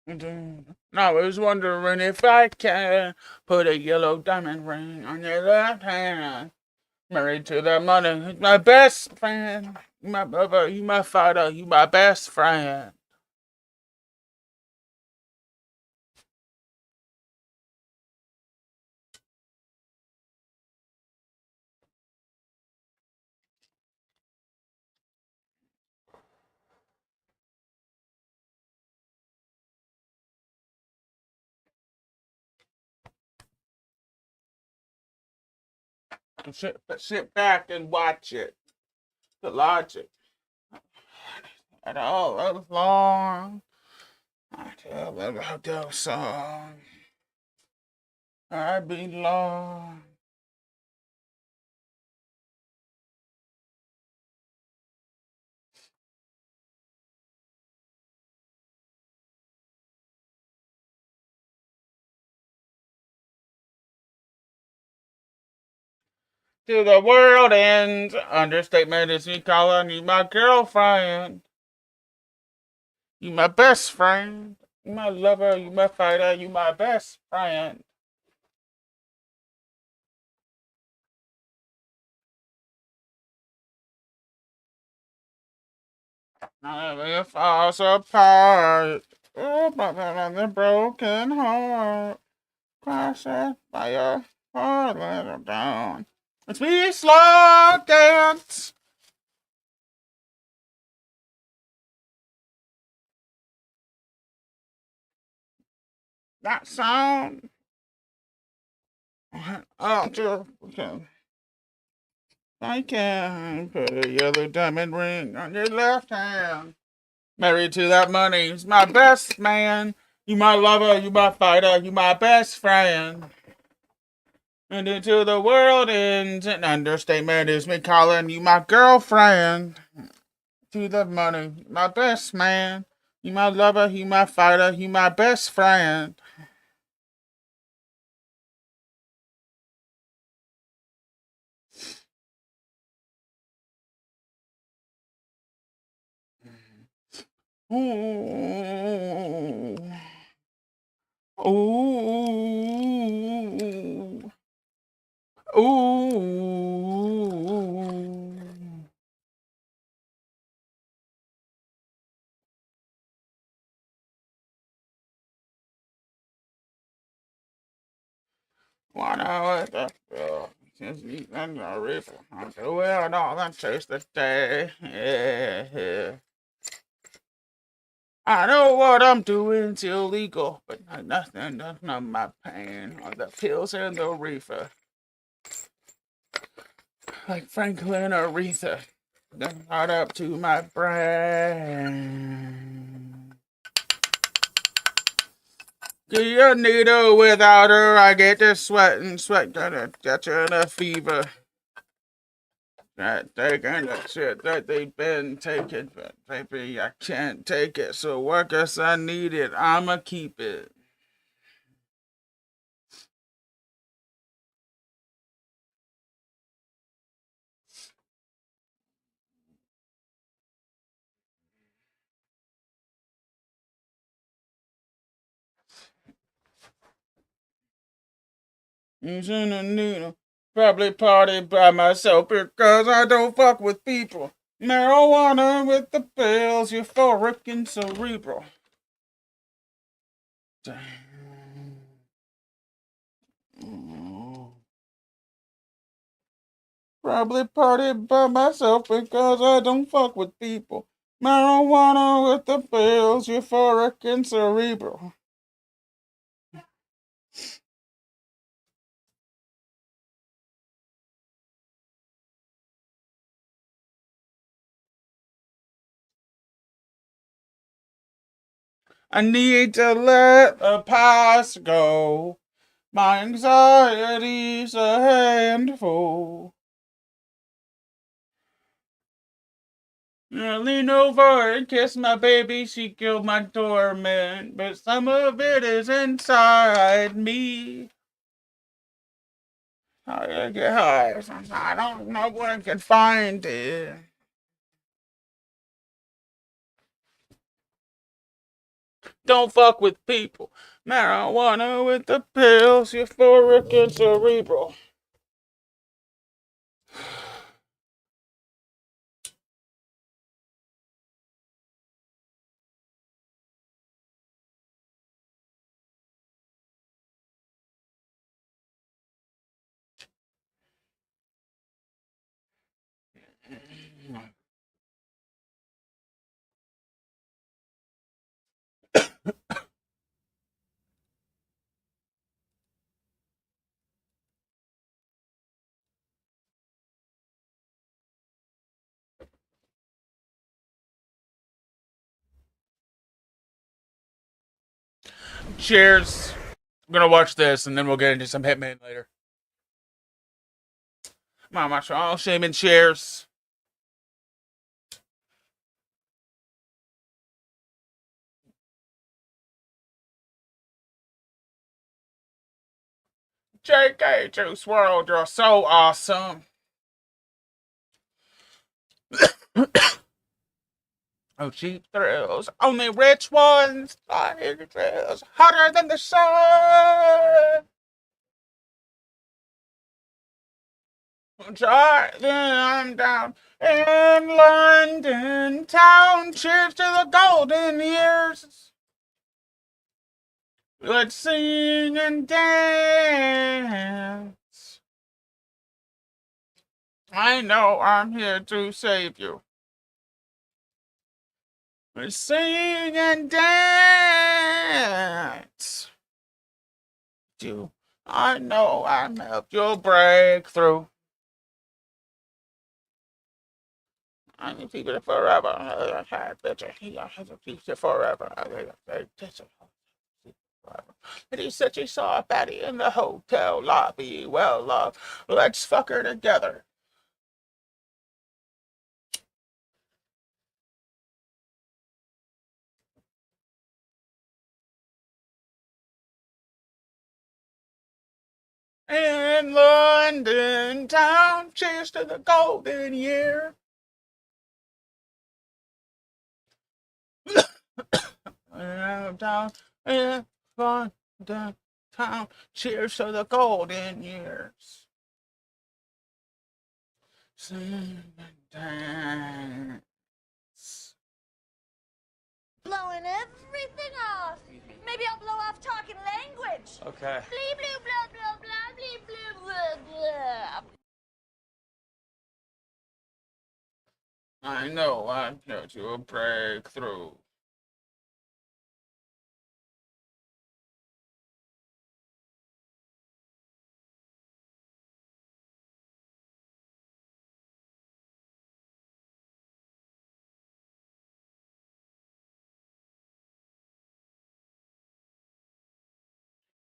I was wondering if I can put a yellow diamond ring on your left hand. Married to the money, my best friend. You my brother, you my father, you my best friend. Sit back and watch it. The logic. And all along, I tell about the song. I belong. To the world ends. Understatement is me calling you my girlfriend. You my best friend. You my lover, you my fighter, you my best friend. Never falls apart. Oh, but on the broken heart. Crashes by your heart, little down. It's me slow dance. That sound. Oh, just okay. I can put a yellow diamond ring on your left hand. Married to that money. He's my best man. You my lover, you my fighter, you my best friend. And until the world ends, an understatement is me calling you my girlfriend. To the money, my best man. You my lover, you my fighter, you my best friend. Ooh. Ooh. Ooh. Wanna with the girl. Since you and the river. I'm doing all that chase the day. Yeah. I know what I'm doing's illegal, but nothing of my pain or the pills and the reefer. Like Franklin Aretha, not up to my brain. Get your needle without her, I get to sweat, gonna get you in a fever. That taking the shit that they've been taking, but baby, I can't take it, so workers, I need it, I'ma keep it. Using a needle. Probably party by myself because I don't fuck with people. Marijuana with the pills, euphoric and cerebral. Damn. Probably party by myself because I don't fuck with people. Marijuana with the pills, euphoric and cerebral. I need to let the past go. My anxiety's a handful. I lean over and kiss my baby, she killed my torment, but some of it is inside me. I get high, I don't know where I can find it. Don't fuck with people. Marijuana with the pills, euphoric and cerebral. Cheers. I'm gonna watch this and then we'll get into some Hitman later. Mama, all shame and cheers. JK Juice World, you're so awesome. Oh, cheap thrills, only rich ones. Thrills, hotter than the sun. I'm down in London town. Cheers to the golden years. Let's sing and dance. I know I'm here to save you. Let's sing and dance. I know I'm helped you break through. I need people forever. I had better. He has a future forever. And he said she saw a fatty in the hotel lobby. Well, love, let's fuck her together. In London town, cheers to the golden year. Down in London town, cheers to the golden years. Sing and dance. Blowing everything off. Maybe I'll blow off talking language. Okay. Blee, blee, blah, blah, blah, blee, blee, blah, blah. I know I'm here to break through.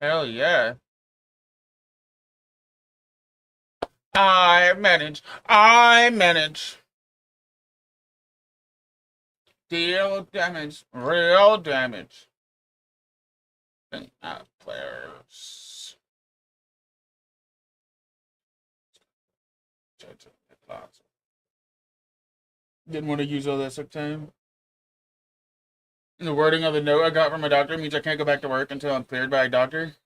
Hell yeah. I manage. Deal damage, real damage. Players. Didn't want to use all that sick time. The wording of the note I got from my doctor means I can't go back to work until I'm cleared by a doctor.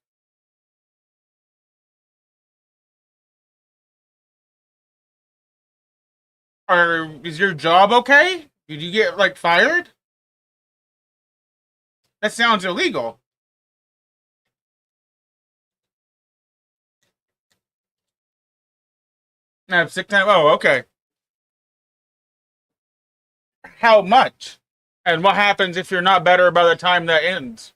Is your job okay? Did you get, like, fired? That sounds illegal. I have sick time. Oh, okay. How much? And what happens if you're not better by the time that ends?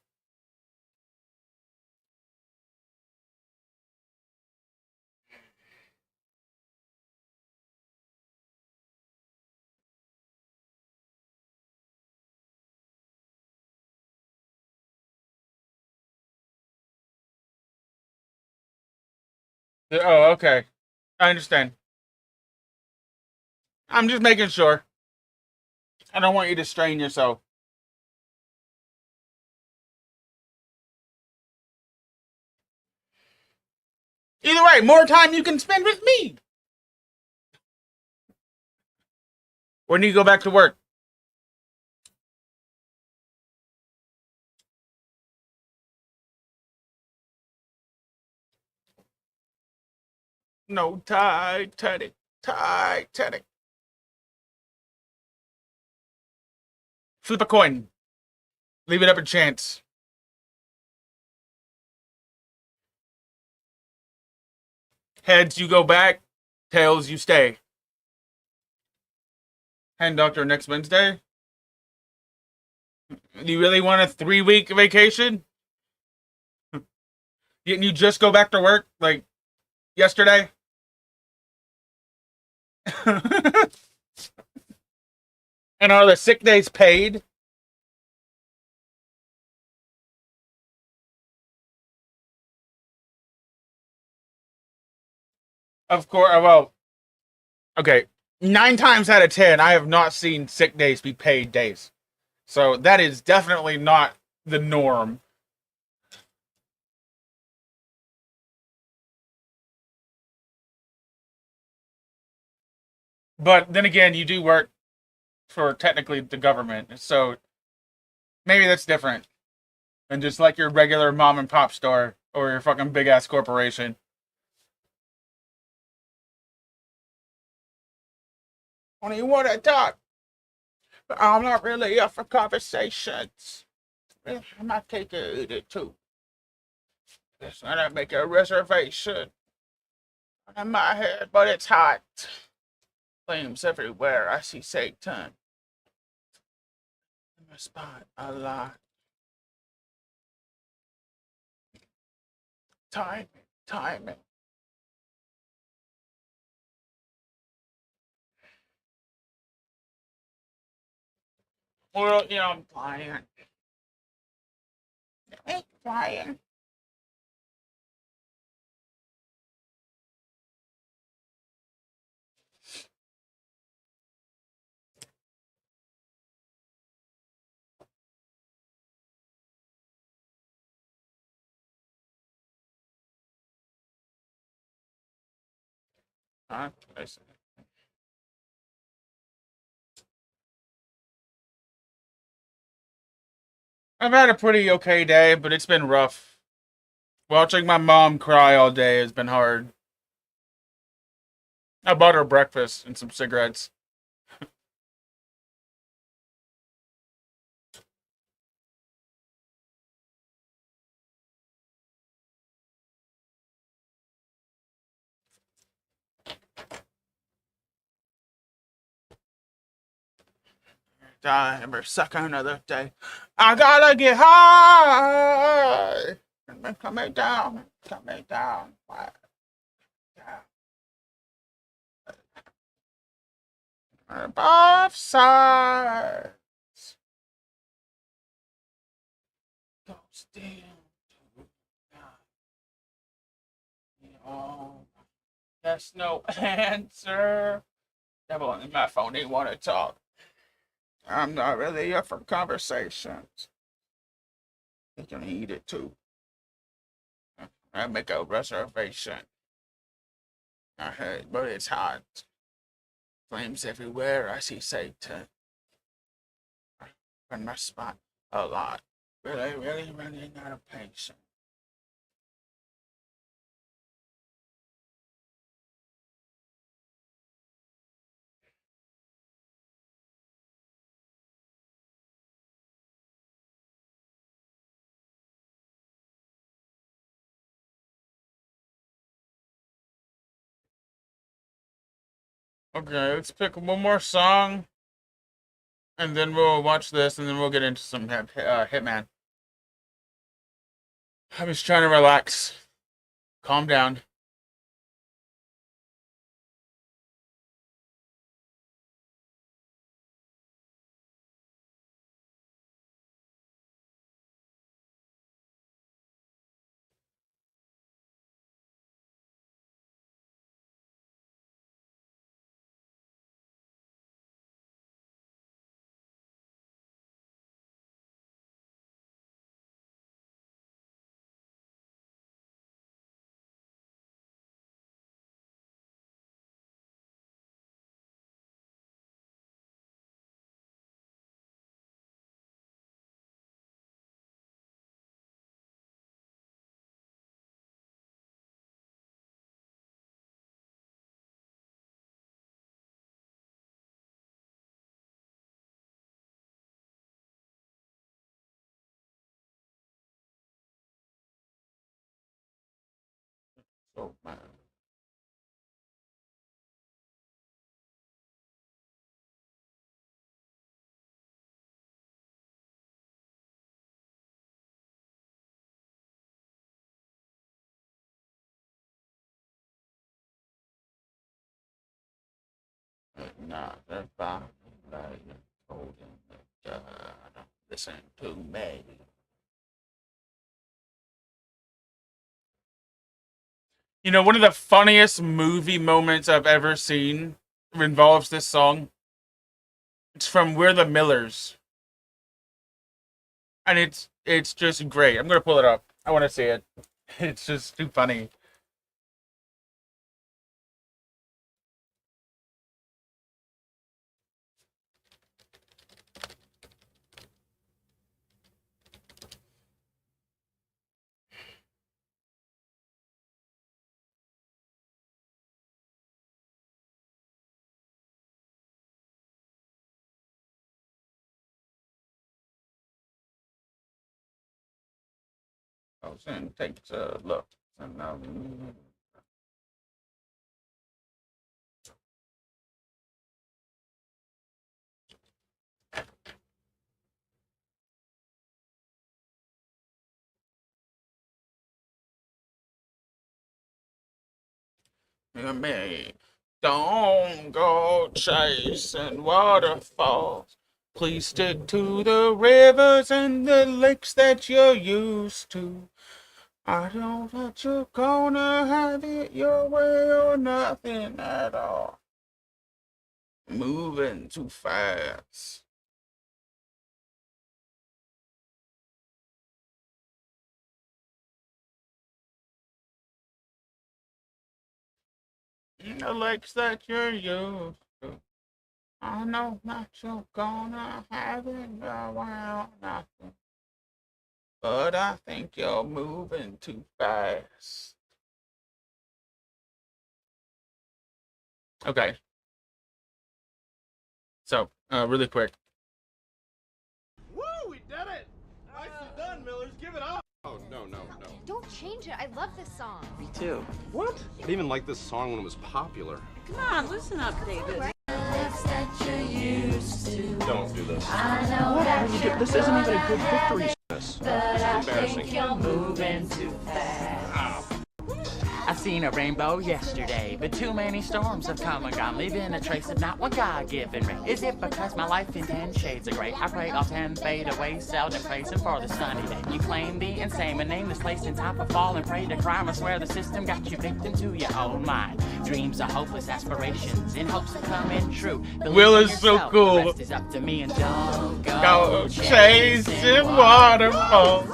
Oh, okay. I understand. I'm just making sure. I don't want you to strain yourself. Either way, more time you can spend with me. When do you go back to work? No, Titanic. Titanic. Flip a coin. Leave it up to chance. Heads, you go back. Tails, you stay. Hand doctor next Wednesday. Do you really want a 3-week vacation? Didn't you just go back to work like yesterday? And are the sick days paid? Of course. Well, okay. 9 times out of 10, I have not seen sick days be paid days. So that is definitely not the norm. But then again, you do work for technically the government. So maybe that's different than just like your regular mom and pop store or your fucking big ass corporation. When you want to talk, but I'm not really up for conversations. I might take it too. Just gonna make a reservation in my head, but it's hot. Flames everywhere. I see Satan in my spot a lot. Timing, timing. Well, I'm flying. Ain't flying. Huh? I've had a pretty okay day, but it's been rough. Watching my mom cry all day has been hard. I bought her breakfast and some cigarettes. Time or suck another day. I gotta get high. Coming down, coming down. Both sides. Goes down to oh, that's no answer. Devil in my phone ain't want to talk. I'm not really up for conversations. You can eat it too. I make a reservation. I heard, but it's hot. Flames everywhere. I see Satan in my spot a lot. Really, really running out of patience. Okay, let's pick one more song, and then we'll watch this, and then we'll get into some Hitman. I'm just trying to relax, calm down. so mad. Not if I told him that don't listen to me. You know, one of the funniest movie moments I've ever seen involves this song. It's from We're the Millers. And it's just great. I'm gonna pull it up. I wanna see it. It's just too funny. Oh, then takes a look. And me. Don't go chasing waterfalls. Please stick to the rivers and the lakes that you're used to. I know that you're gonna have it your way or nothing at all. Moving too fast. The lakes that you're used to. I know that you're gonna have it your way or nothing. But I think you're moving too fast. Okay. So, really quick. Woo, we did it! Nicely done, Millers. Give it up. Oh, no. Don't change it. I love this song. Me too. What? I didn't even like this song when it was popular. Come on, listen up, David. Don't do this. This isn't even a good victory. This is embarrassing. You're moving too fast. I seen a rainbow yesterday, but too many storms have come and gone, leaving a trace of not what God given me. Is it because my life in 10 shades of gray? I pray all 10 fade away, seldom praising for the sunny day. You claim the insane and nameless place in time for fall and pray to crime. I swear the system got you victim to your own mind. Dreams are hopeless aspirations in hopes of coming true. Believe Will in is so yourself. cool. The rest is up to me and don't Go chasing waterfalls.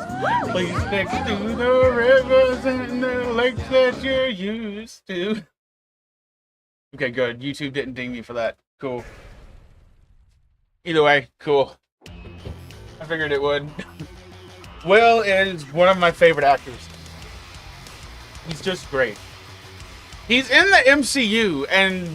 Please stick to the rivers and the lakes that you're used to. Okay, good. YouTube didn't ding me for that. Cool. Either way, cool. I figured it would. Will is one of my favorite actors. He's just great. He's in the MCU, and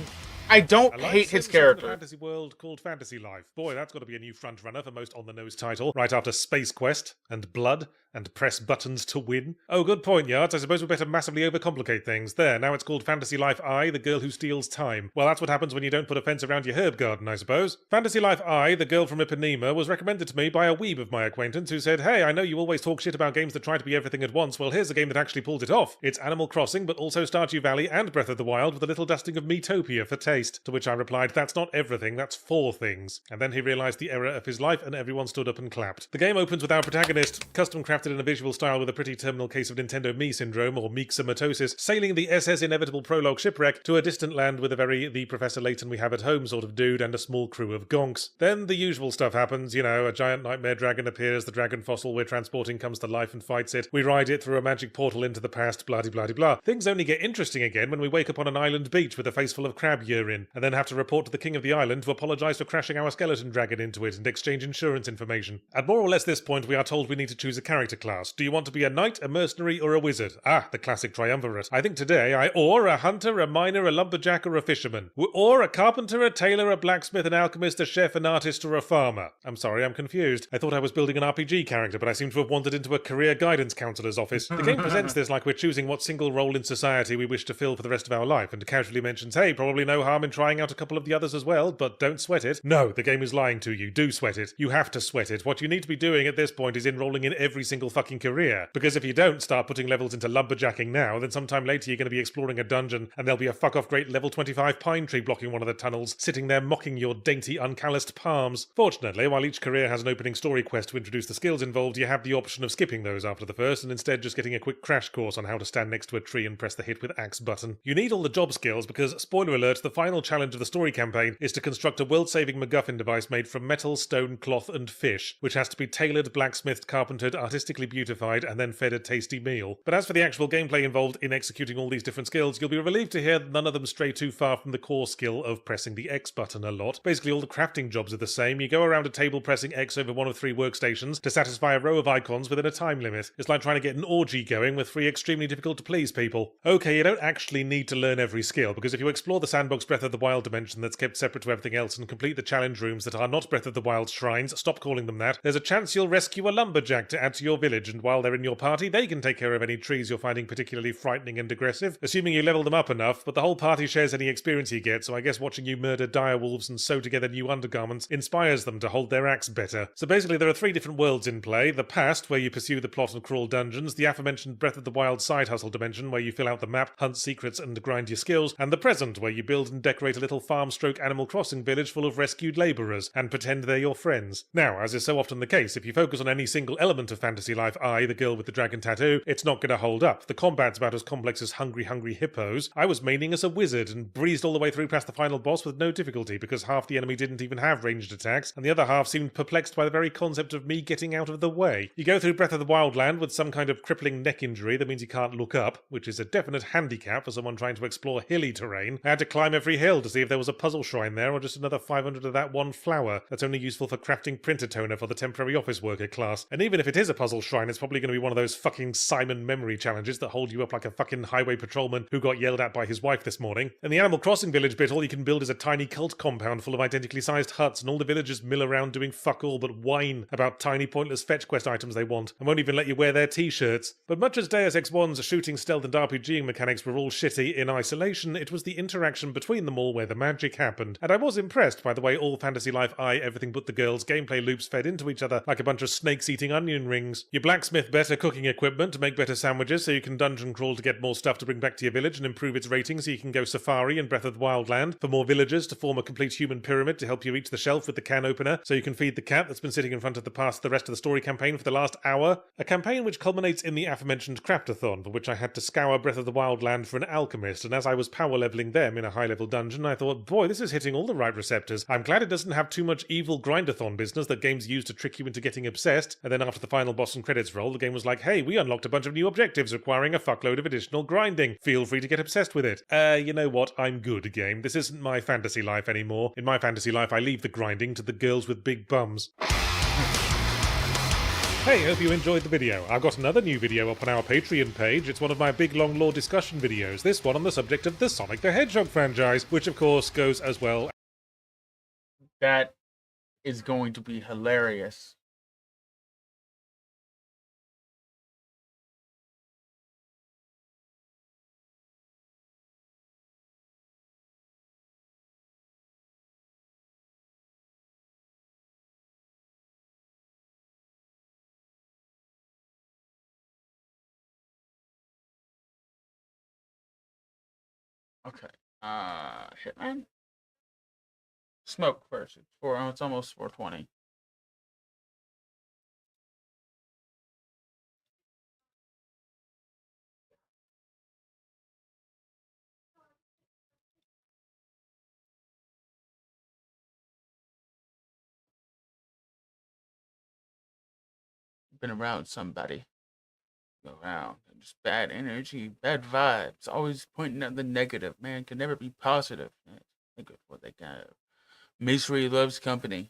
I don't hate his The character. fantasy world called Fantasy Life. Boy, that's got to be a new front runner for most on-the-nose title, right after Space Quest and Blood and Press Buttons to Win. Oh, good point, Yards. I suppose we better massively overcomplicate things. There, now it's called Fantasy Life I, the girl who steals time. Well, that's what happens when you don't put a fence around your herb garden, I suppose. Fantasy Life I, the girl from Ipanema, was recommended to me by a weeb of my acquaintance who said, hey, I know you always talk shit about games that try to be everything at once. Well, here's a game that actually pulled it off. It's Animal Crossing, but also Stardew Valley and Breath of the Wild with a little dusting of Miitopia for taste. To which I replied, that's not everything, that's 4 things. And then he realised the error of his life and everyone stood up and clapped. The game opens with our protagonist, custom crafted in a visual style with a pretty terminal case of Nintendo Mii syndrome or myxomatosis, sailing the SS Inevitable Prologue shipwreck to a distant land with a very the Professor Layton we have at home sort of dude and a small crew of gonks. Then the usual stuff happens, you know, a giant nightmare dragon appears, the dragon fossil we're transporting comes to life and fights it, we ride it through a magic portal into the past, blah blah blah blah. Things only get interesting again when we wake up on an island beach with a face full of crab urine, and then have to report to the king of the island to apologise for crashing our skeleton dragon into it and exchange insurance information. At more or less this point we are told we need to choose a character character class. Do you want to be a knight, a mercenary, or a wizard? Ah, the classic triumvirate. I think today or a hunter, a miner, a lumberjack, or a fisherman. Or a carpenter, a tailor, a blacksmith, an alchemist, a chef, an artist, or a farmer. I'm sorry, I'm confused. I thought I was building an RPG character, but I seem to have wandered into a career guidance counselor's office. The game presents this like we're choosing what single role in society we wish to fill for the rest of our life, and casually mentions, hey, probably no harm in trying out a couple of the others as well, but don't sweat it. No, the game is lying to you. Do sweat it. You have to sweat it. What you need to be doing at this point is enrolling in every single fucking career. Because if you don't start putting levels into lumberjacking now, then sometime later you're going to be exploring a dungeon and there'll be a fuck off great level 25 pine tree blocking one of the tunnels, sitting there mocking your dainty, uncalloused palms. Fortunately, while each career has an opening story quest to introduce the skills involved, you have the option of skipping those after the first and instead just getting a quick crash course on how to stand next to a tree and press the hit with axe button. You need all the job skills because, spoiler alert, the final challenge of the story campaign is to construct a world-saving MacGuffin device made from metal, stone, cloth, and fish, which has to be tailored, blacksmithed, carpentered, artistically beautified, and then fed a tasty meal. But as for the actual gameplay involved in executing all these different skills, you'll be relieved to hear that none of them stray too far from the core skill of pressing the X button a lot. Basically, all the crafting jobs are the same. You go around a table pressing X over one of 3 workstations to satisfy a row of icons within a time limit. It's like trying to get an orgy going with 3 extremely difficult to please people. Okay, you don't actually need to learn every skill, because if you explore the sandbox Breath of the Wild dimension that's kept separate to everything else and complete the challenge rooms that are not Breath of the Wild shrines, stop calling them that, there's a chance you'll rescue a lumberjack to add to your village, and while they're in your party, they can take care of any trees you're finding particularly frightening and aggressive, assuming you level them up enough, but the whole party shares any experience you get, so I guess watching you murder direwolves and sew together new undergarments inspires them to hold their axe better. So basically there are 3 different worlds in play: the past, where you pursue the plot and crawl dungeons, the aforementioned Breath of the Wild side hustle dimension, where you fill out the map, hunt secrets, and grind your skills, and the present, where you build and decorate a little farm-stroke Animal Crossing village full of rescued labourers, and pretend they're your friends. Now, as is so often the case, if you focus on any single element of fantasy life, i.e. the girl with the dragon tattoo, it's not going to hold up. The combat's about as complex as Hungry Hungry Hippos. I was maining as a wizard and breezed all the way through past the final boss with no difficulty, because half the enemy didn't even have ranged attacks, and the other half seemed perplexed by the very concept of me getting out of the way. You go through Breath of the Wild land with some kind of crippling neck injury that means you can't look up, which is a definite handicap for someone trying to explore hilly terrain. I had to climb every hill to see if there was a puzzle shrine there, or just another 500 of that one flower that's only useful for crafting printer toner for the temporary office worker class. And even if it is a puzzle shrine, it's probably going to be one of those fucking Simon memory challenges that hold you up like a fucking highway patrolman who got yelled at by his wife this morning. In the Animal Crossing village bit, all you can build is a tiny cult compound full of identically sized huts, and all the villagers mill around doing fuck all but whine about tiny pointless fetch quest items they want, and won't even let you wear their t-shirts. But much as Deus Ex 1's shooting, stealth, and RPGing mechanics were all shitty in isolation, it was the interaction between them all where the magic happened, and I was impressed by the way all Fantasy Life I, Everything But the Girls gameplay loops fed into each other like a bunch of snakes eating onion rings. You blacksmith better cooking equipment to make better sandwiches so you can dungeon crawl to get more stuff to bring back to your village and improve its rating so you can go safari in Breath of the Wild land for more villagers to form a complete human pyramid to help you reach the shelf with the can opener so you can feed the cat that's been sitting in front of the rest of the story campaign for the last hour. A campaign which culminates in the aforementioned craftathon, for which I had to scour Breath of the Wild land for an alchemist, and as I was power leveling them in a high level dungeon, I thought, boy, this is hitting all the right receptors. I'm glad it doesn't have too much evil grindathon business that games use to trick you into getting obsessed, and then after the final boss and credits roll, the game was like, hey, we unlocked a bunch of new objectives requiring a fuckload of additional grinding. Feel free to get obsessed with it. You know what? I'm good, game. This isn't my fantasy life anymore. In my fantasy life, I leave the grinding to the girls with big bums. Hey, hope you enjoyed the video. I've got another new video up on our Patreon page. It's one of my big long lore discussion videos, this one on the subject of the Sonic the Hedgehog franchise, which of course goes as well. That is going to be hilarious. Okay. Hitman? Smoke first. It's almost 4:20. Been around somebody. Go around. Just bad energy, bad vibes. Always pointing at the negative. Man can never be positive. Think of what they got. Misery loves company.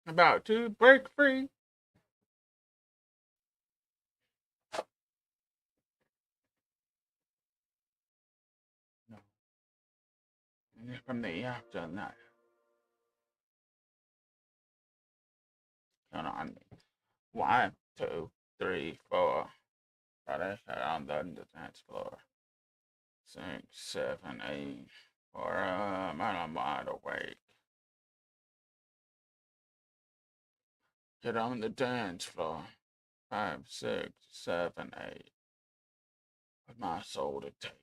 About to break free. No. From the afterlife. Count on me. 1, 2, 3, 4. Gotta shut on the dance floor. 6, 7, 8. 4, and I'm wide awake. Get on the dance floor. 5, 6, 7, 8. With my soul to take.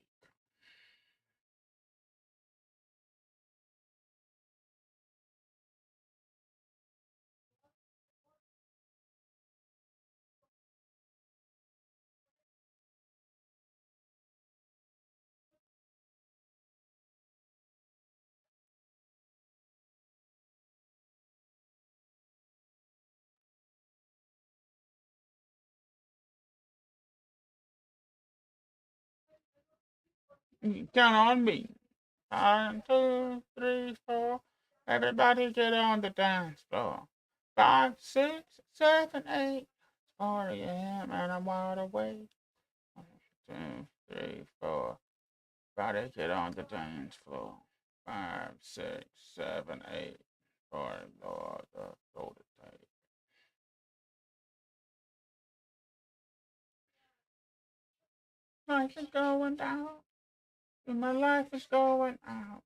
Count on me. 1, 2, 3, 4. Everybody get on the dance floor. 5, 6, 7, 8. 4 a.m. and I'm wide awake. 1, 2, 3, 4. Everybody get on the dance floor. 5, 6, 7, 8. 4, Lord, the soul to take. Life is going down. And my life is going out.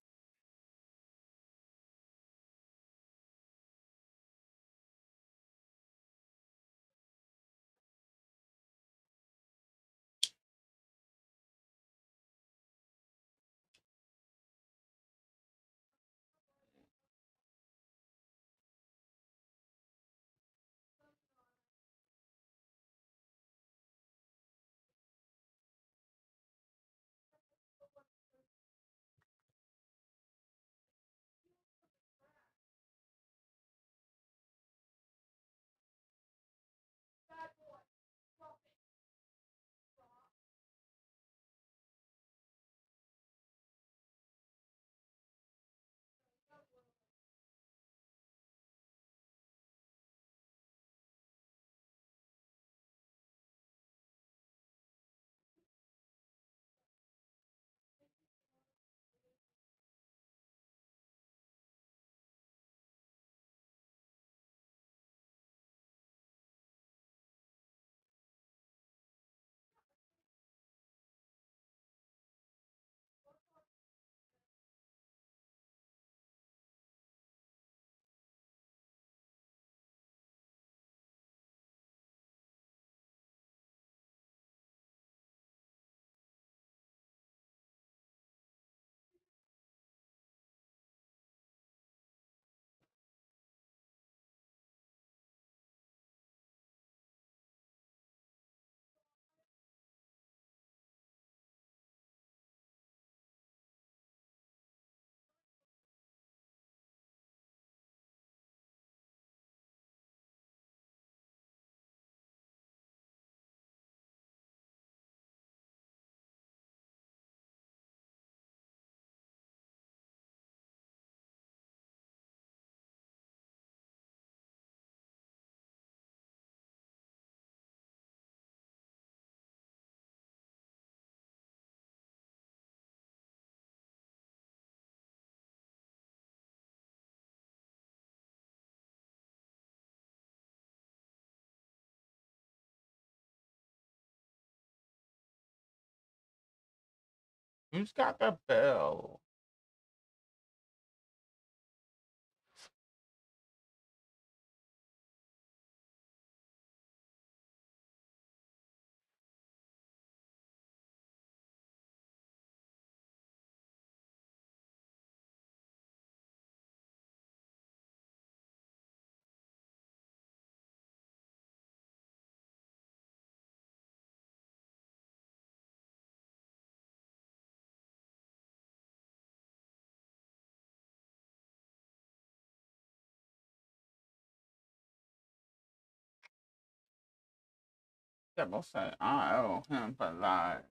Who's got the bell? Devil say I owe him for life.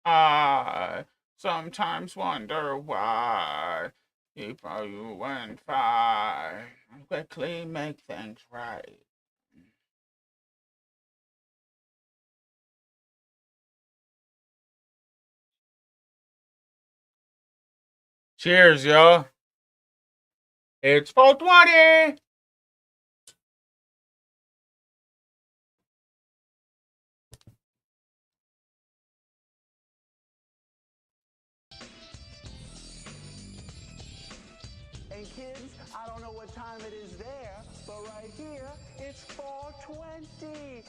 I sometimes wonder why people you and fight quickly make things right. Cheers, yo. It's 420. And kids, I don't know what time it is there, but right here, it's 4:20.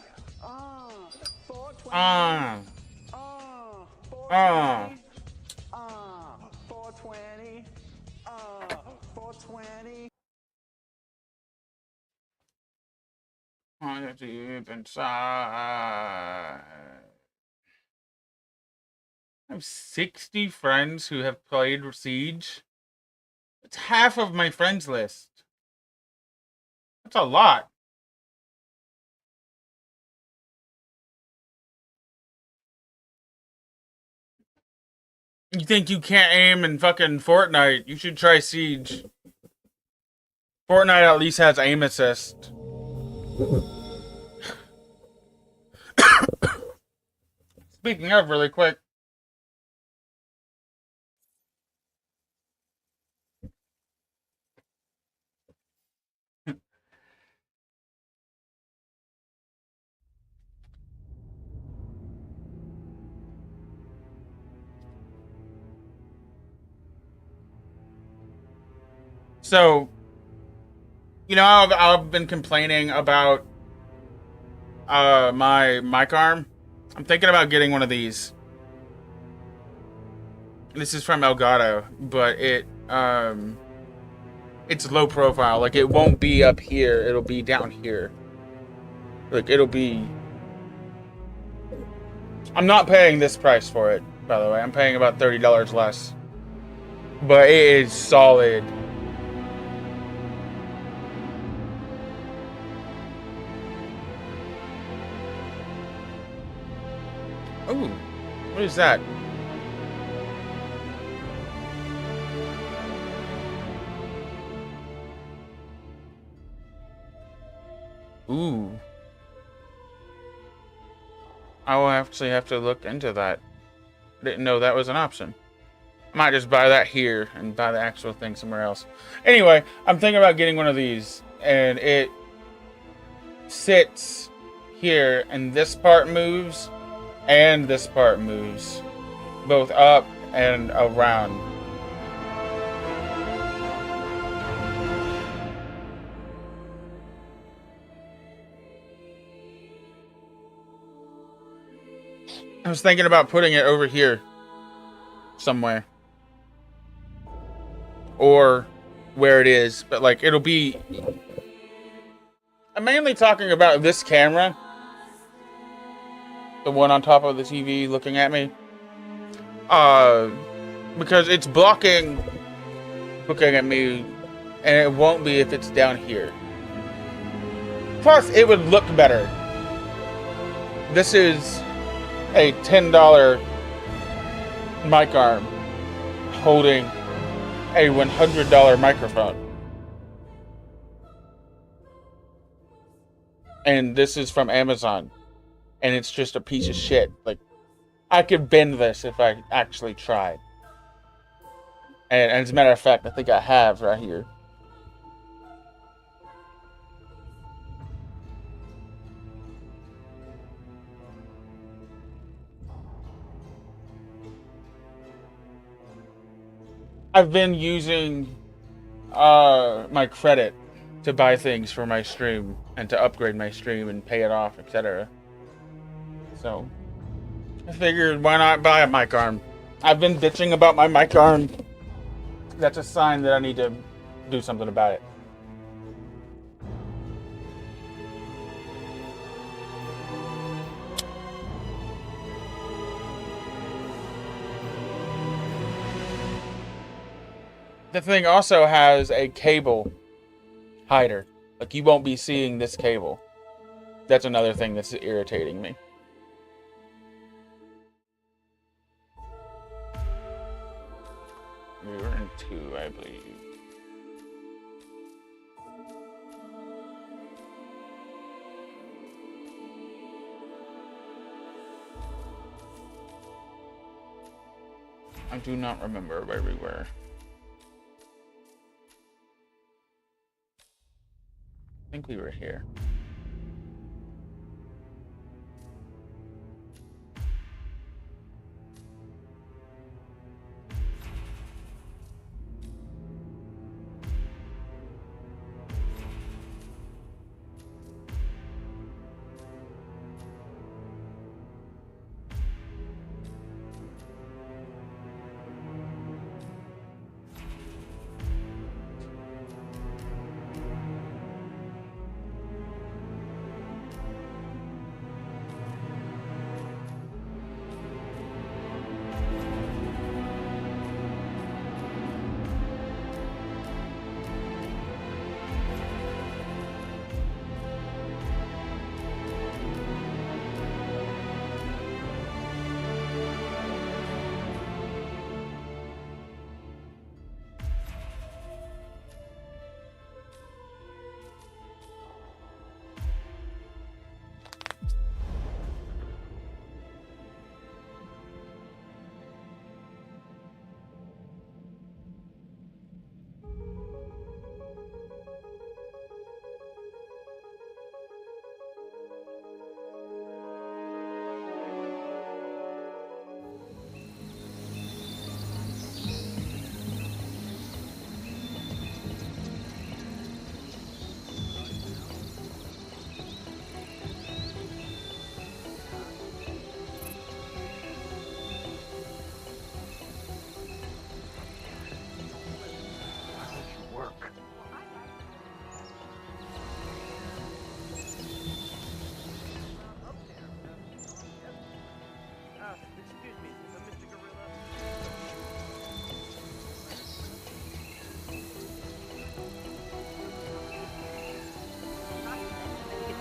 4:20. 4:20. 4:20. 4:20. Deep inside. I have 60 friends who have played Siege. It's half of my friends list. That's a lot. You think you can't aim in fucking Fortnite? You should try Siege. Fortnite at least has aim assist. Speaking of, really quick. So, you know, I've been complaining about my mic arm. I'm thinking about getting one of these. This is from Elgato, but it's low profile. Like, it won't be up here. It'll be down here. Like, it'll be... I'm not paying this price for it, by the way. I'm paying about $30 less. But it is solid. Ooh, what is that? Ooh. I will actually have to look into that. Didn't know that was an option. I might just buy that here and buy the actual thing somewhere else. Anyway, I'm thinking about getting one of these, and it sits here, and this part moves, and this part moves, both up and around. I was thinking about putting it over here somewhere, or where it is, but like it'll be... I'm mainly talking about this camera, the one on top of the TV looking at me, because it's blocking looking at me, and it won't be if it's down here. Plus, it would look better. This is a $10 mic arm holding a $100 microphone. And this is from Amazon. And it's just a piece of shit. Like, I could bend this if I actually tried. And as a matter of fact, I think I have right here. I've been using my credit to buy things for my stream and to upgrade my stream and pay it off, etc. So I figured, why not buy a mic arm? I've been bitching about my mic arm. That's a sign that I need to do something about it. The thing also has a cable hider. Like, you won't be seeing this cable. That's another thing that's irritating me. We were in 2, I believe. I do not remember where we were. I think we were here.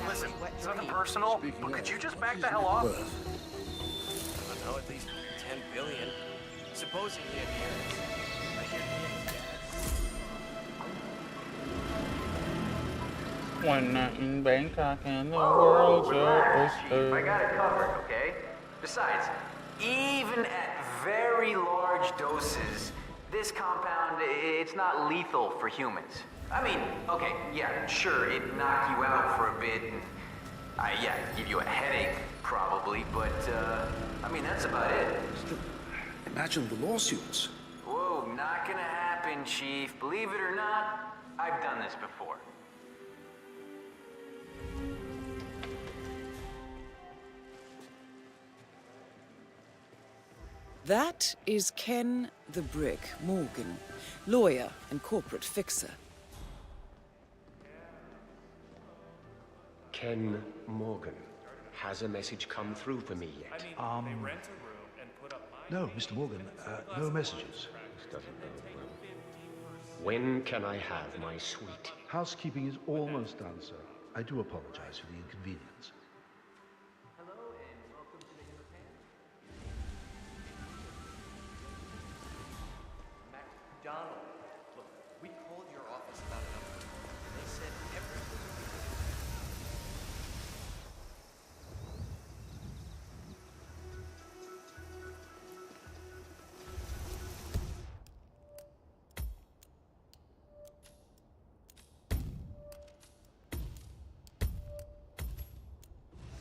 Listen, it's nothing personal, but could you just back the hell off? I don't know, at least 10 billion. Supposing he inherits. I hear he is One night in Bangkok and the world's your oyster. I got it covered, okay? Besides, even at very large doses, this compound, it's not lethal for humans. I mean, okay, yeah, sure, it'd knock you out for a bit, and, yeah, give you a headache, probably, but, I mean, that's about it. Imagine the lawsuits. Whoa, not gonna happen, Chief. Believe it or not, I've done this before. That is Ken the Brick Morgan, lawyer and corporate fixer. Ken Morgan. Has a message come through for me yet? No, Mr. Morgan, no messages. When can I have my suite? Housekeeping is almost done, sir. I do apologize for the inconvenience. Donald, look, we called your office about it. They said everything.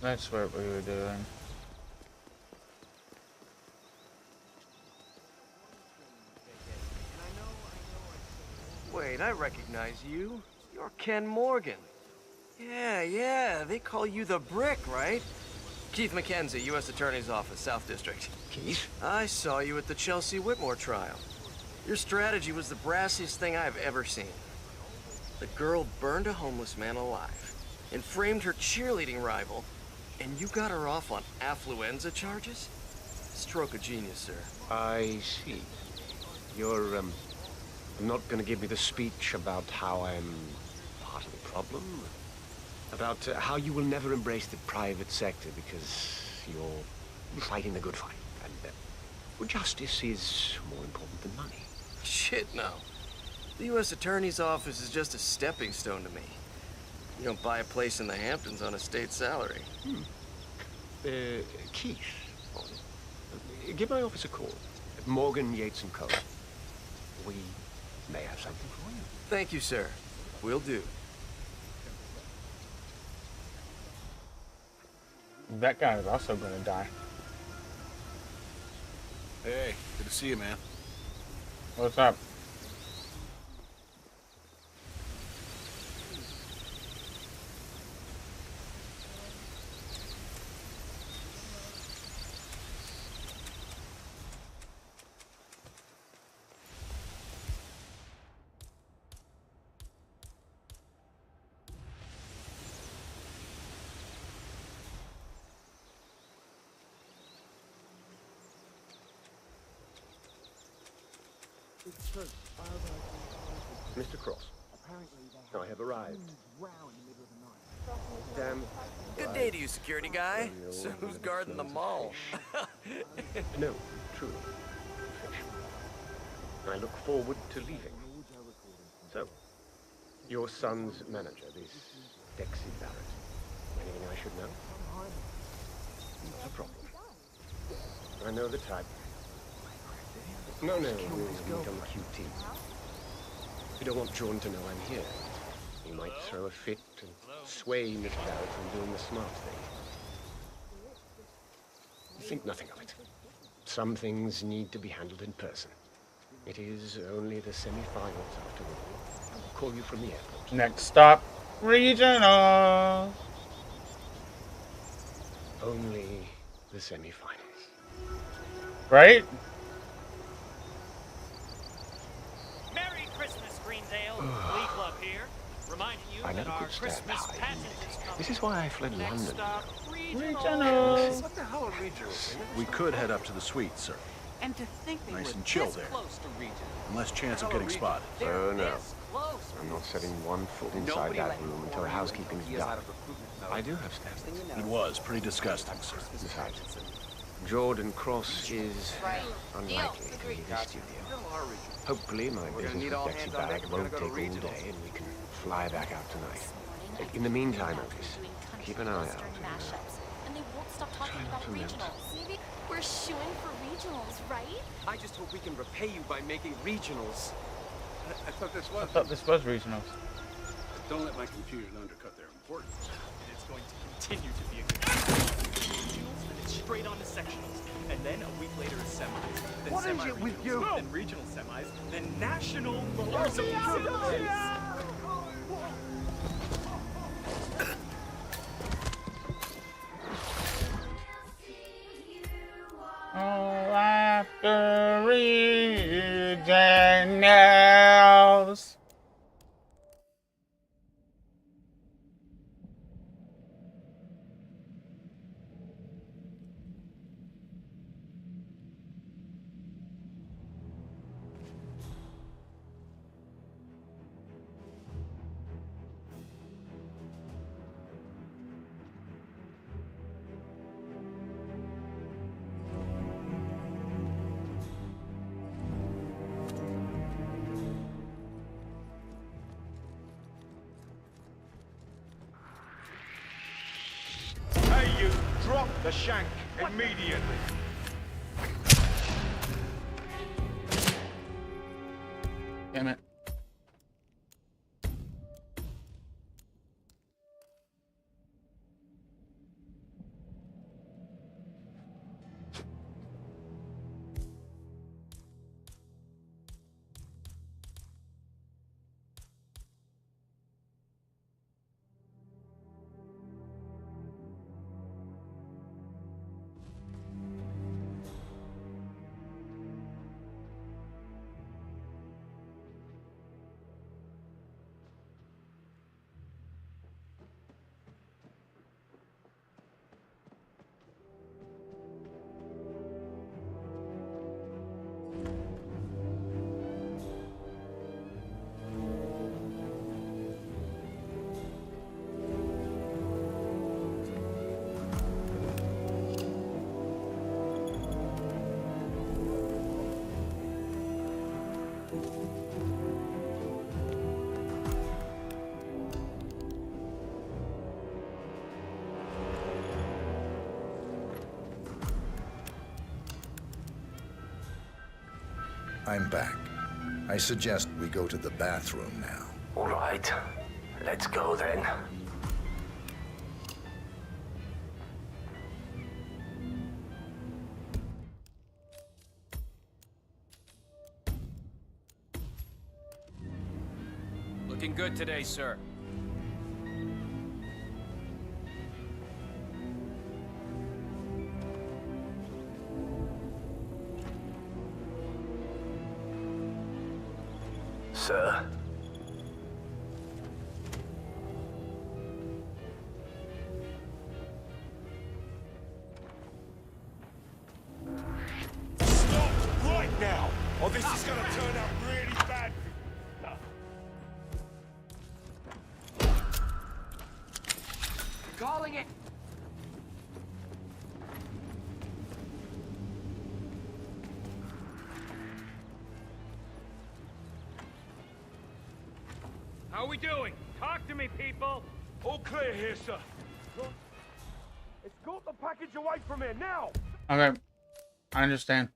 That's what we were doing. Wait, I recognize you. You're Ken Morgan. Yeah, they call you the Brick, right? Keith McKenzie, U.S. Attorney's Office, South District. Keith? I saw you at the Chelsea Whitmore trial. Your strategy was the brassiest thing I've ever seen. The girl burned a homeless man alive and framed her cheerleading rival, and you got her off on affluenza charges? Stroke of genius, sir. I see. You're, not gonna give me the speech about how I'm part of the problem? About how you will never embrace the private sector because you're fighting the good fight. And justice is more important than money. Shit, no. The U.S. Attorney's Office is just a stepping stone to me. You don't buy a place in the Hamptons on a state salary. Keith, give my office a call. Morgan, Yates & Co. We may have something for you. Thank you, sir. Will do. That guy is also gonna die. Hey, good to see you, man. What's up? Mr. Cross, I have arrived. Damn. Good day to you, security guy. So who's guarding the mall? No, truly. I look forward to leaving. So, your son's manager, this Dexy Barrett. Anything I should know? Not a problem. I know the type. No, we'll meet on the QT. You don't want John to know I'm here. He might throw a fit and sway Miss Barrett from doing the smart thing. Think nothing of it. Some things need to be handled in person. It is only the semi-finals after all. I'll call you from the airport. Next stop, regional. Only the semi-finals. Right? Merry Christmas, Greendale. Glee Club here. Reminding you I that never our could stand Christmas behind pageant it. is coming. This is why I fled Next London. stop, Regionals. What the hell are regionals? We could head up to the suite, sir. And to think they Nice were and chill this there. close to region. Less chance of getting spotted. Oh, no. This close. I'm not setting one foot inside that room until housekeeping's done. I do have standards. It was pretty disgusting, sir. Besides, Jordan Cross is unlikely to leave the studio. Hopefully, my business with Dexy Barrett won't take all day and we can fly back out tonight. In the meantime, Otis, keep an eye out. And they won't stop talking about regionals. Maybe we're shooing for regionals, right? I just hope we can repay you by making regionals. I thought this I was. thought this was regionals. Don't let my confusion undercut their importance. It's going to continue to be a good regionals, then it's straight on to sectionals. And then a week later is semis. Then What is it with you? Then regional semis. Then national semis. Oh, after regionals. Hey, you! Drop the shank immediately! Damn it. I'm back. I suggest we go to the bathroom now. All right. Let's go then. Looking good today, sir. Sir? Stop right now, or this is gonna turn out really bad. Calling it. How are we doing? Talk to me, people. All clear here, sir. Escort the package away from here now. Okay, I understand.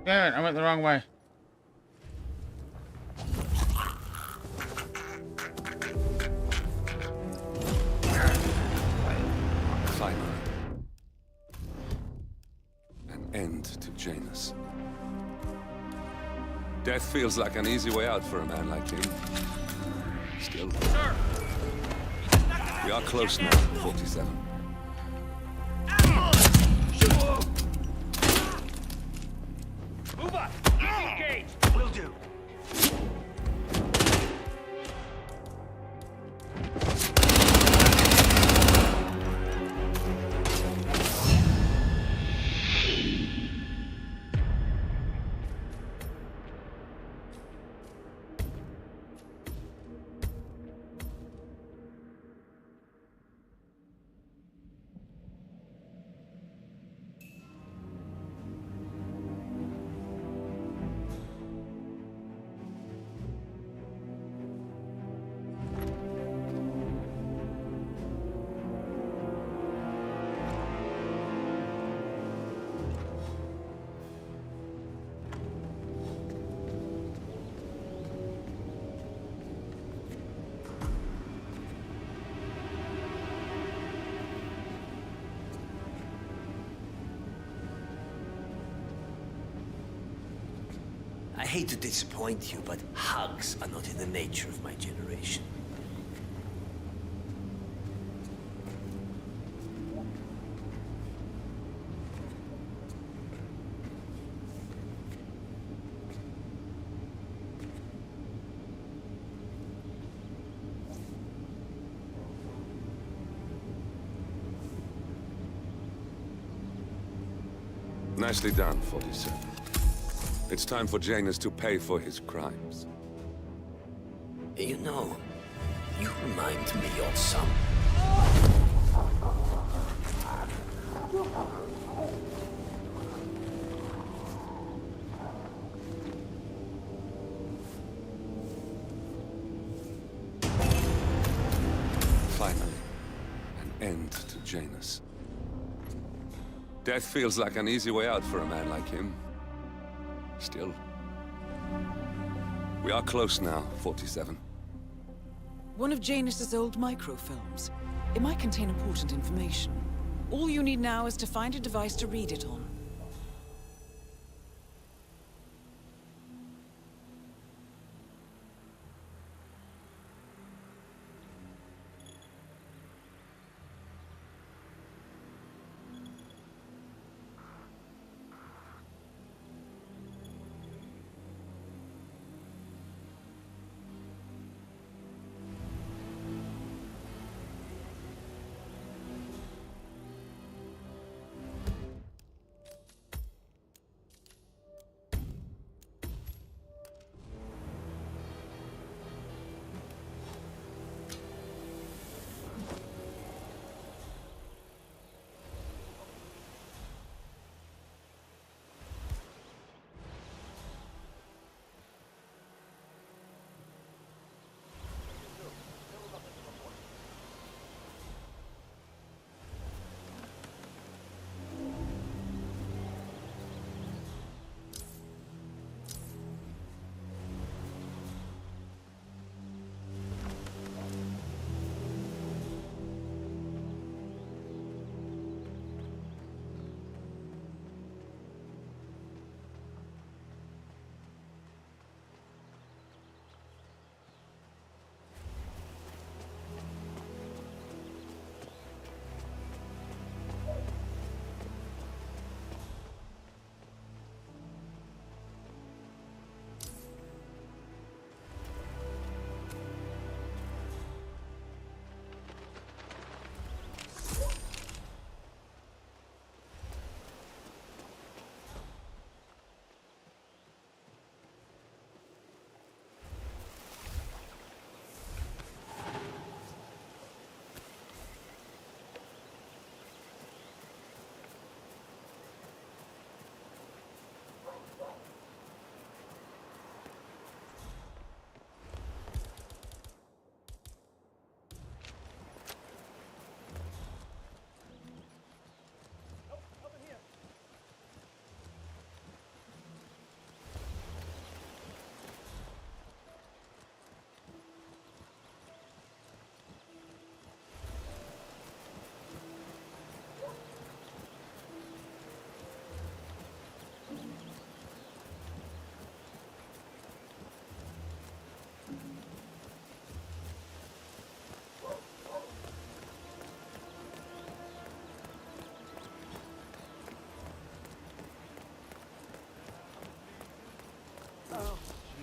Damn it, I went the wrong way. Finally. An end to Janus. Death feels like an easy way out for a man like him. Still. Sir! We are close now, 47. Move up! Engage! Will do. I hate to disappoint you, but hugs are not in the nature of my generation. Nicely done, 47. It's time for Janus to pay for his crimes. You know, you remind me of some... Finally, an end to Janus. Death feels like an easy way out for a man like him. Still. We are close now, 47. One of Janus's old microfilms. It might contain important information. All you need now is to find a device to read it on.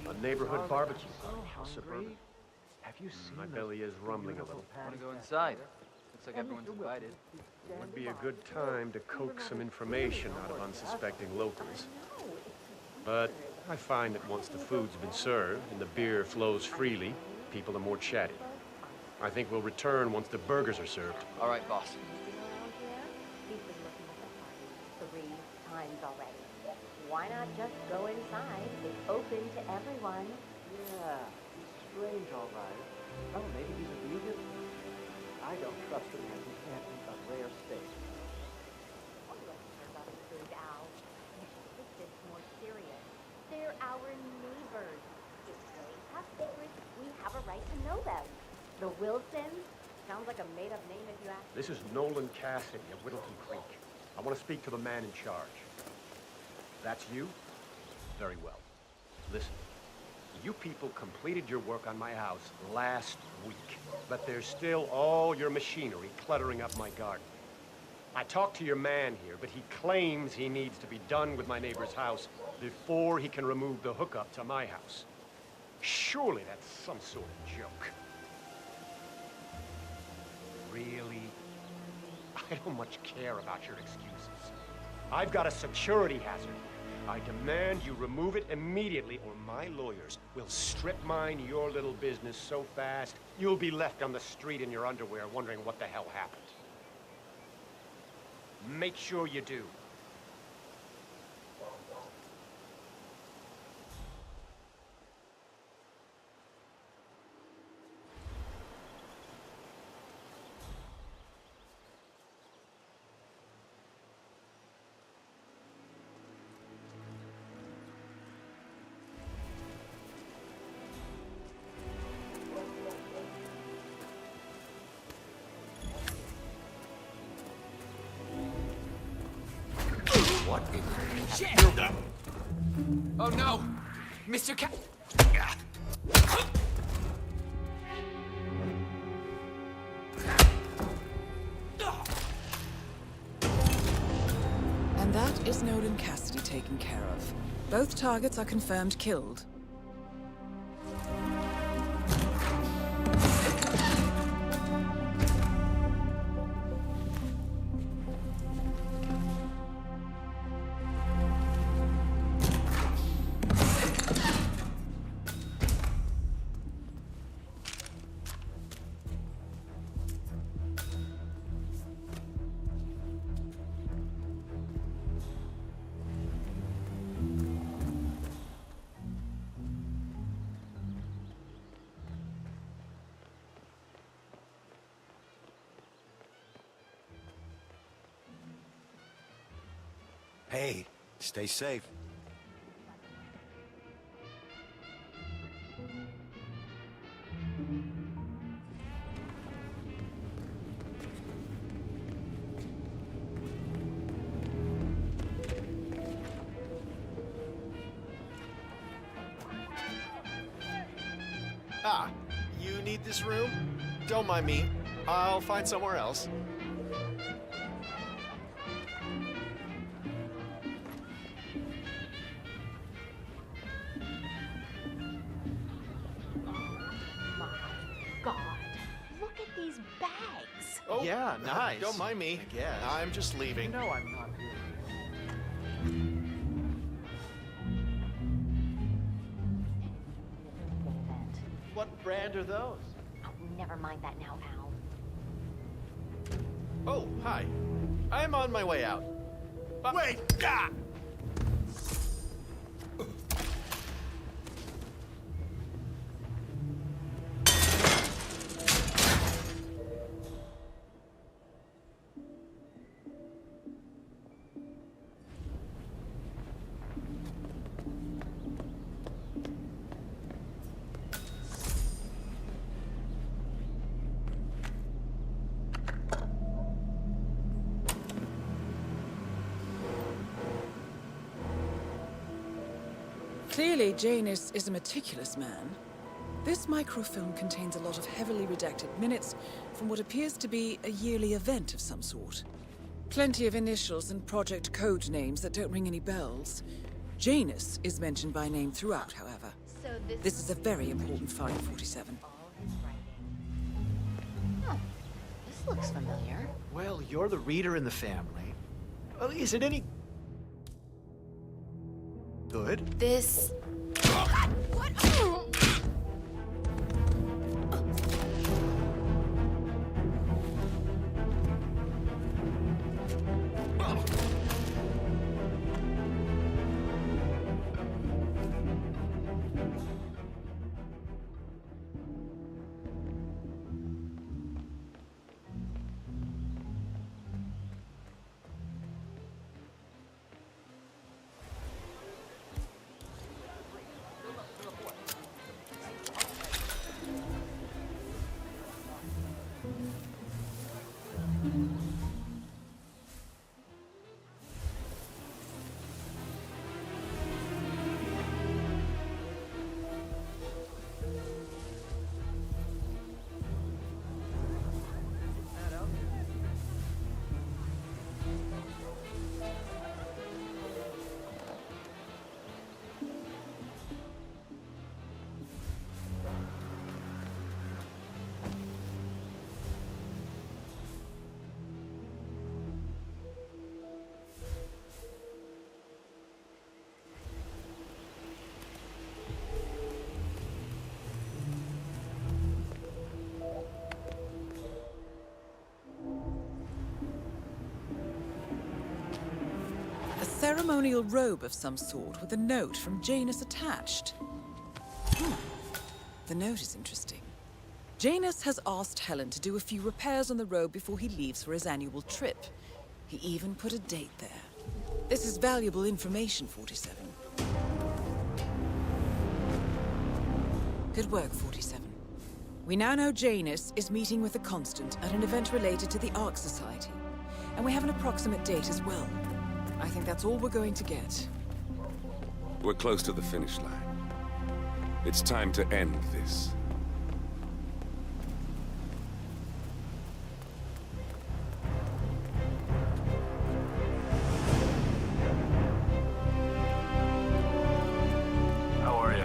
A neighborhood barbecue party. How suburban. Have you seen my belly is rumbling a little. Want to go inside? Looks like everyone's invited. Would be a good time to coax some information out of unsuspecting locals. But I find that once the food's been served and the beer flows freely, people are more chatty. I think we'll return once the burgers are served. All right, boss. He's been looking at the party 3 times already. Why not just go inside? It's open to everyone. Yeah, he's strange, all right. Oh, maybe he's a vegan? I don't trust a man who can't eat a rare steak. Oh, let's hear about the food, Al. This is more serious. They're our neighbors. If they have secrets, we have a right to know them. The Wilsons? Sounds like a made-up name if you ask. This is Nolan Cassidy of Whittleton Creek. I want to speak to the man in charge. That's you? Very well. Listen, you people completed your work on my house last week, but there's still all your machinery cluttering up my garden. I talked to your man here, but he claims he needs to be done with my neighbor's house before he can remove the hookup to my house. Surely that's some sort of joke. Really? I don't much care about your excuses. I've got a security hazard. I demand you remove it immediately, or my lawyers will strip mine your little business so fast, you'll be left on the street in your underwear wondering what the hell happened. Make sure you do. Shit! Oh no! Mr. Ca... And that is Nolan Cassidy taken care of. Both targets are confirmed killed. Hey, stay safe. Ah, you need this room? Don't mind me. I'll find somewhere else. God, look at these bags. Oh, yeah, nice. Don't mind me. Yeah, I'm just leaving. No, I'm not. What brand are those? Oh, never mind that now, Al. Oh, hi. I'm on my way out. Wait! Ah! Clearly, Janus is a meticulous man. This microfilm contains a lot of heavily redacted minutes from what appears to be a yearly event of some sort. Plenty of initials and project code names that don't ring any bells. Janus is mentioned by name throughout, however. So This is a very important find, 47. Huh. This looks familiar. Well, you're the reader in the family. Well, is it any good? This... What? A ceremonial robe of some sort with a note from Janus attached. The note is interesting. Janus has asked Helen to do a few repairs on the robe before he leaves for his annual trip. He even put a date there. This is valuable information, 47. Good work, 47. We now know Janus is meeting with the Constant at an event related to the Ark Society, and we have an approximate date as well. I think that's all we're going to get. We're close to the finish line. It's time to end this. How are you?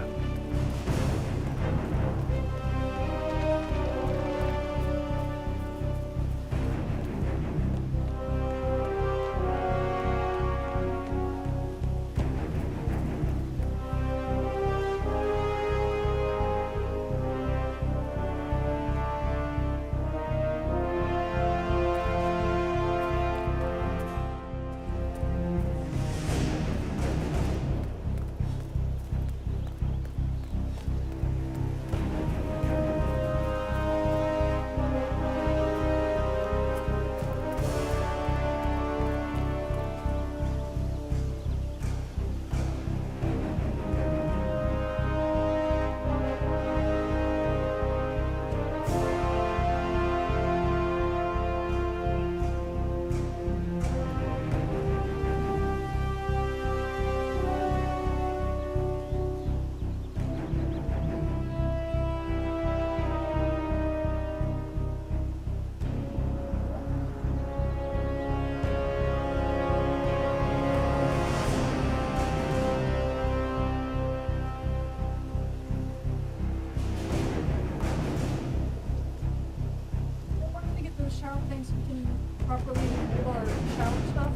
Shower things we can properly do our shower stuff.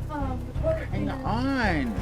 The toilet Hang cleaner- on.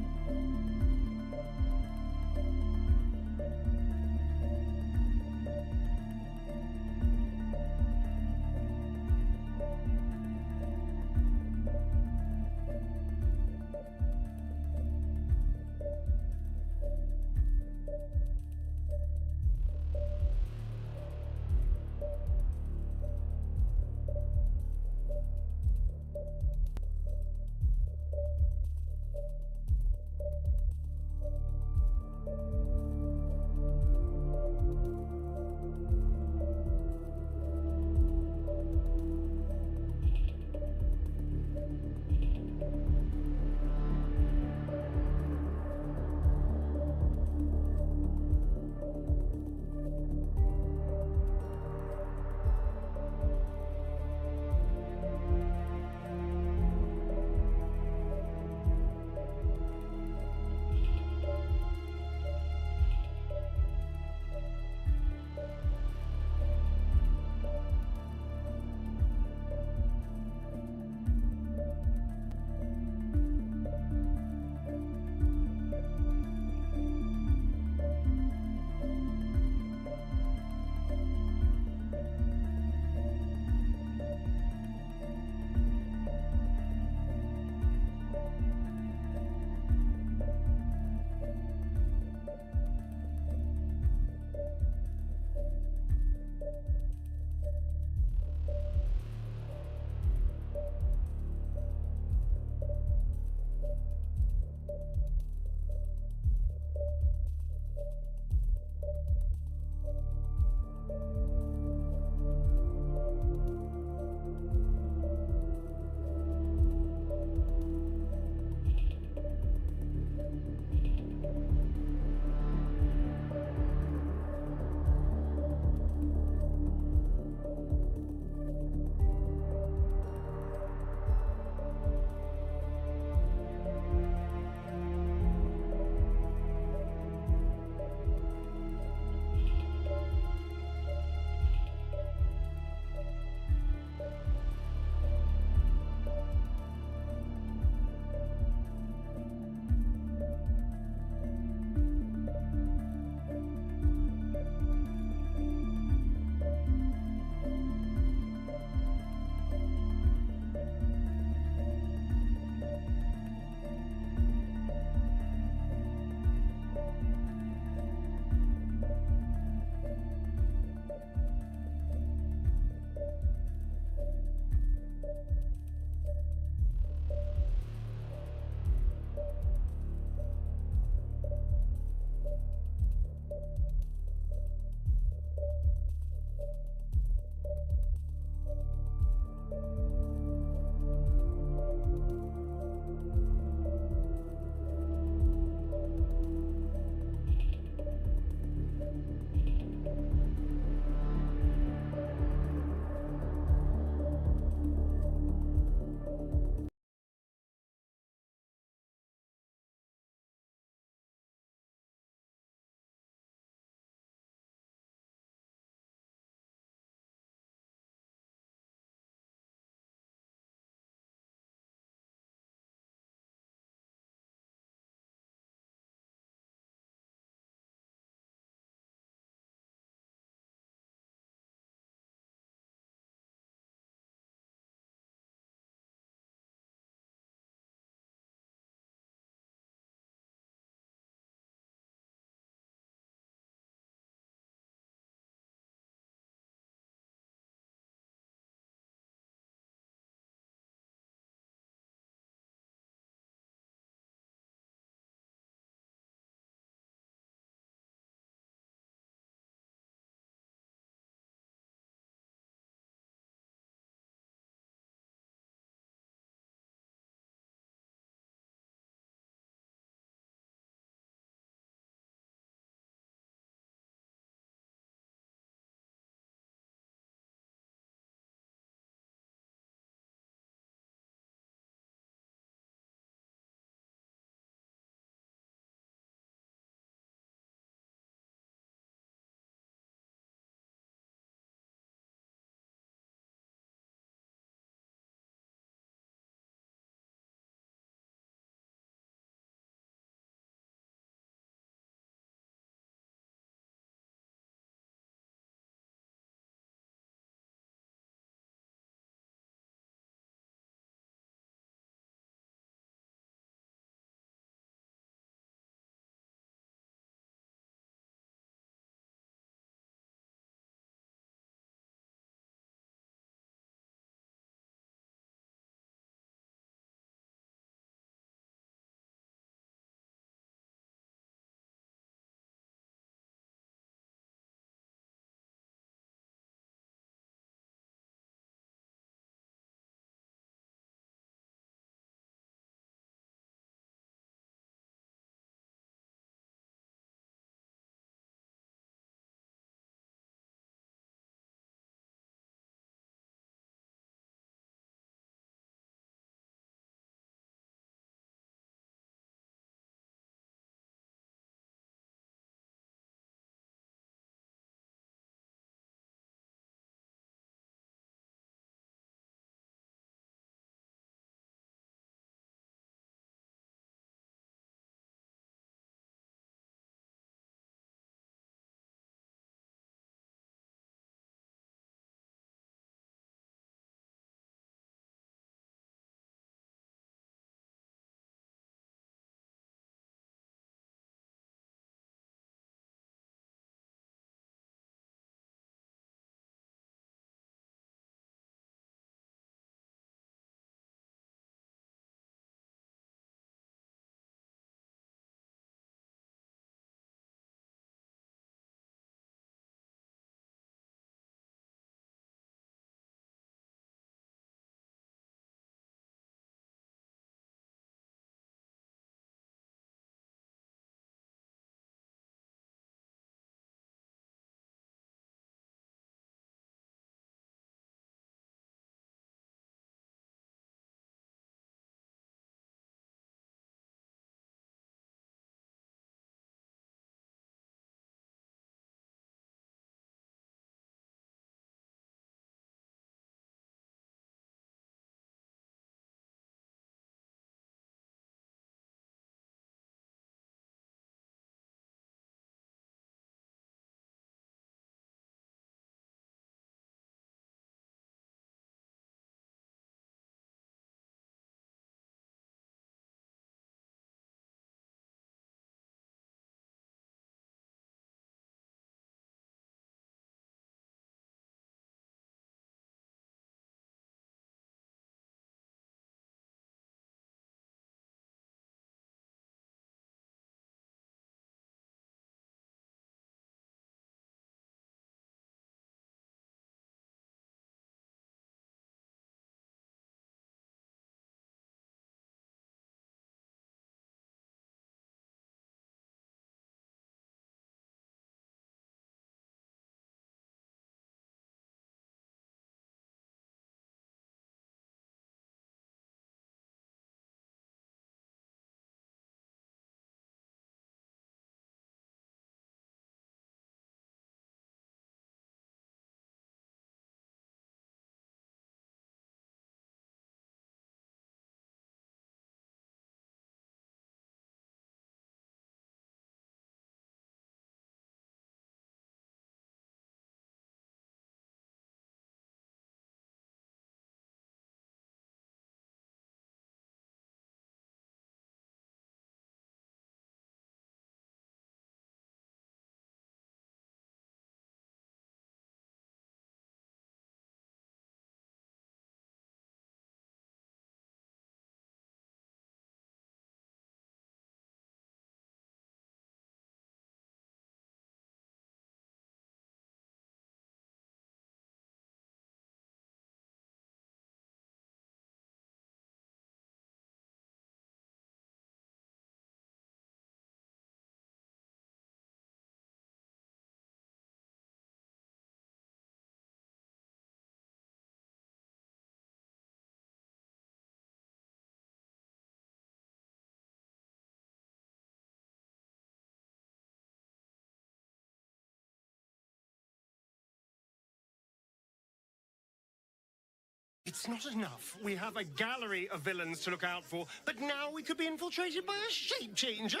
It's not enough. We have a gallery of villains to look out for, but now we could be infiltrated by a shape changer.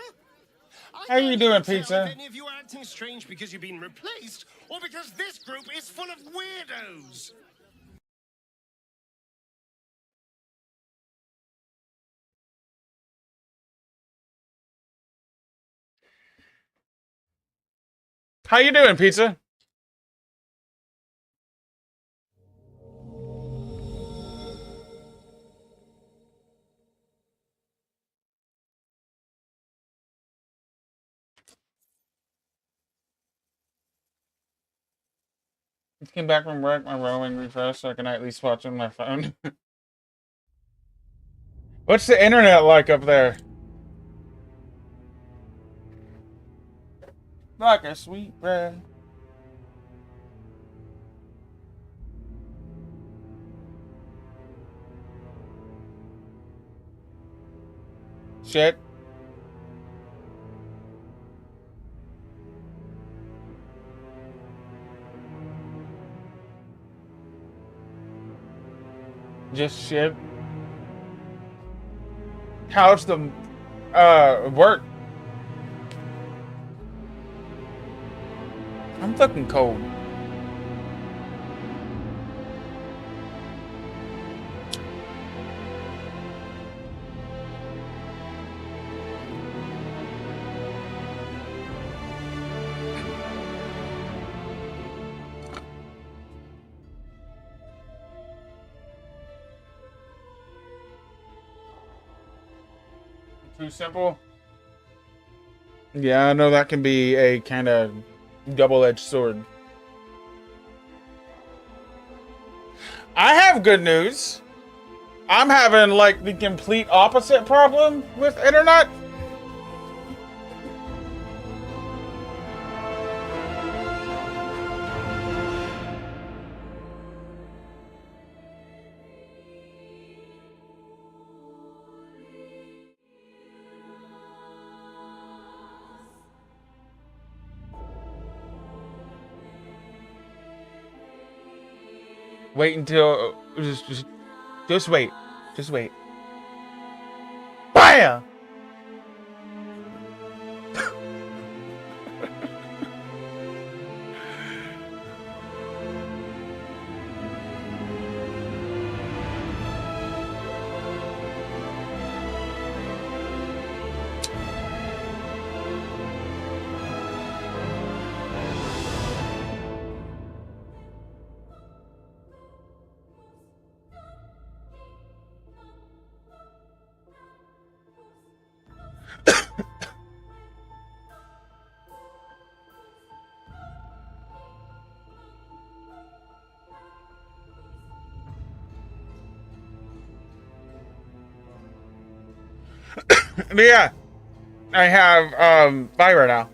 How you doing, Tell Pizza? if any of you are acting strange because you've been replaced, or because this group is full of weirdos. How you doing, Pizza? Just came back from work, my roaming refresh, so I can at least watch on my phone. What's the internet like up there? Like a sweet bread. Shit. Just shit. How's the work? I'm fucking cold. Too simple? Yeah, I know that can be a kind of double-edged sword. I have good news. I'm having like the complete opposite problem with internet. Wait until just wait. Just wait. Bam! But yeah, I have Fire now.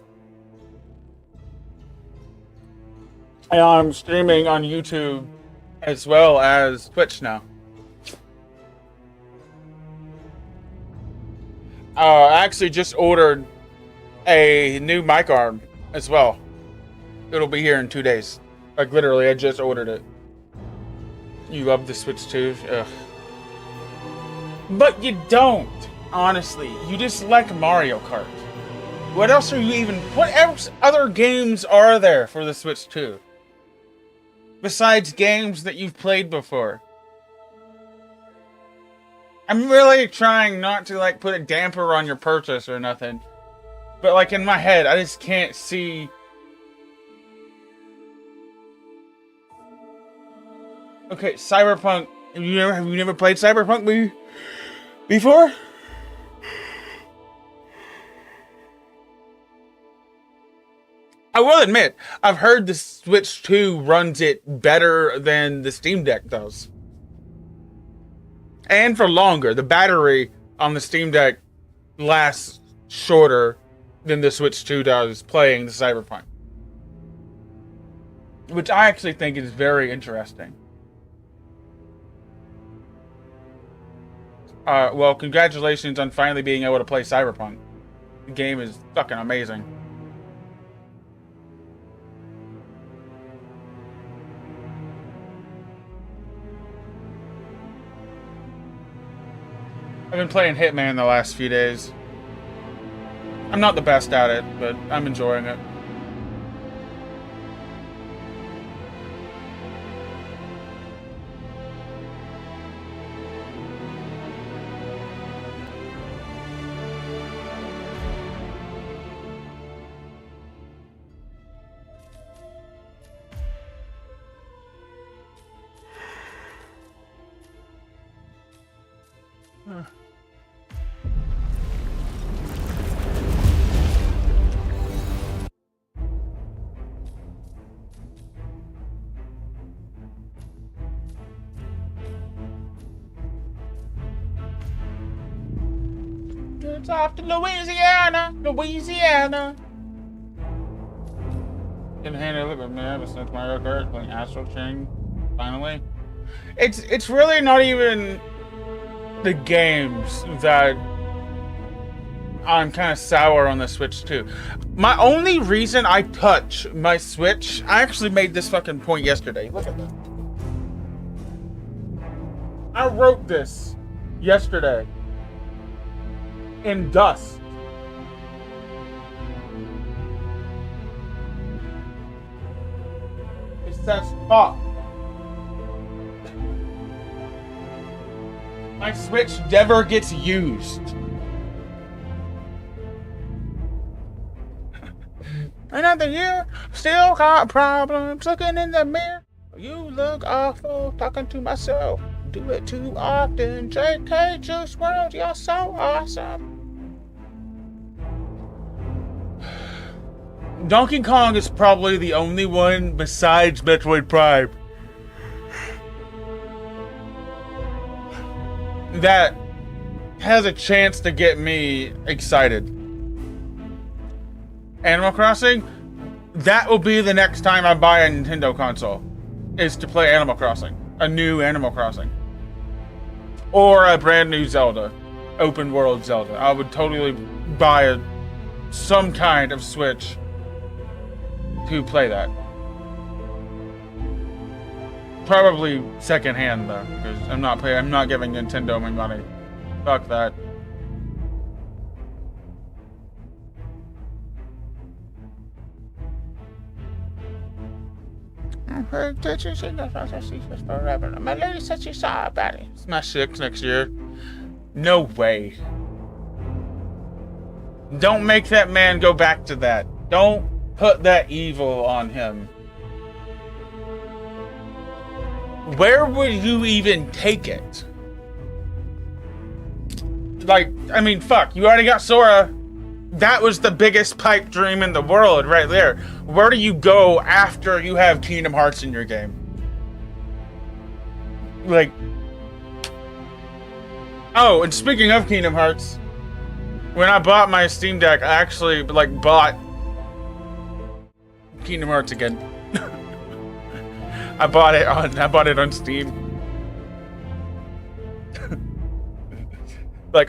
And I'm streaming on YouTube as well as Twitch now. I actually just ordered a new mic arm as well. It'll be here in 2 days. Like literally, I just ordered it. You love the Switch 2? Ugh. But you don't. Honestly, you just like Mario Kart. What else are you even... What else other games are there for the Switch 2? Besides games that you've played before. I'm really trying not to, like, put a damper on your purchase or nothing. But, like, in my head, I just can't see... Okay, Cyberpunk. Have you never played Cyberpunk before? I will admit, I've heard the Switch 2 runs it better than the Steam Deck does. And for longer. The battery on the Steam Deck lasts shorter than the Switch 2 does playing the Cyberpunk. Which I actually think is very interesting. Well, congratulations on finally being able to play Cyberpunk. The game is fucking amazing. I've been playing Hitman the last few days. I'm not the best at it, but I'm enjoying it. It's off to Louisiana, Louisiana. Can handle it, but man, but since Mario Kart playing Astral Chain, finally. It's really not even the games that I'm kind of sour on the Switch too. My only reason I touch my Switch, I actually made this fucking point yesterday. Look at that. I wrote this yesterday in dust. It says stop. My Switch never gets used. Another year, still got problems. Looking in the mirror, you look awful. Talking to myself, do it too often. JK Juice World, you're so awesome. Donkey Kong is probably the only one besides Metroid Prime that has a chance to get me excited. Animal Crossing, that will be the next time I buy a Nintendo console, is to play Animal Crossing. A new Animal Crossing. Or a brand new Zelda. Open world Zelda. I would totally buy some kind of Switch to play that. Probably secondhand though, because I'm not giving Nintendo my money. Fuck that. Did you see the forever? My lady said she saw about it. Smash 6 next year. No way. Don't make that man go back to that. Don't put that evil on him. Where would you even take it? Like, I mean, fuck, you already got Sora. That was the biggest pipe dream in the world right there. Where do you go after you have Kingdom Hearts in your game? Like... Oh, and speaking of Kingdom Hearts, when I bought my Steam Deck, I actually, like, bought Kingdom Hearts again. I bought it on Steam. Like,